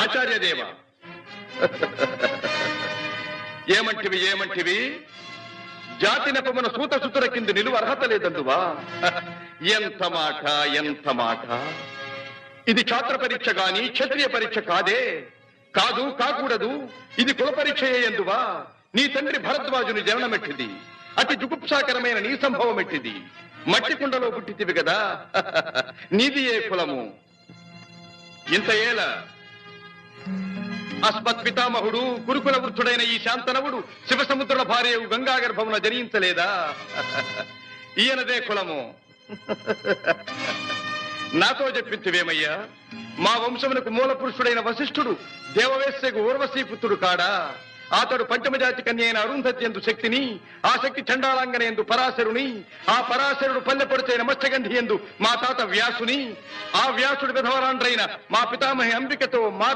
ఆచార్యదేవ ఏమంటివి జాతి నెపమున సూత సుతుల కింద నిలువ అర్హత లేదందువా? ఎంత మాట ఇది ఛాత్ర పరీక్ష గాని క్షత్రియ పరీక్ష కాదే. కాకూడదు. ఇది కుల పరీక్ష ఎందువా? నీ తండ్రి భరద్వాజుని జననమెట్టిది. అతి జుగుప్సాకరమైన నీ సంభవం ఎట్టిది. మట్టి కుండలో పుట్టితివి కదా. నీది ఏ కులము? ఇంత ఏల అస్మత్ పితామహుడు గురుకుల వృద్ధుడైన ఈ శాంతనవుడు శివసముద్రుల భార్యవు గంగా గర్భమున జనించలేదా? ఈయనదే కులము. నాతో చెప్పింతివేమయ్యా? మా వంశమునకు మూల పురుషుడైన వశిష్ఠుడు దేవవేశ్యకు ఊర్వశీపుత్రుడు కాడా? అతడు పంచమజాతి కన్య అయిన అరుంధతి ఎందు శక్తిని, ఆ శక్తి చండాలాంగన ఎందు పరాశరుని, ఆ పరాశరుడు పల్లెపొడిచైన మత్స్యగంధి ఎందు మా తాత వ్యాసుని, ఆ వ్యాసుడు విధవరాండ్రైన మా పితామహి అంబికతో మా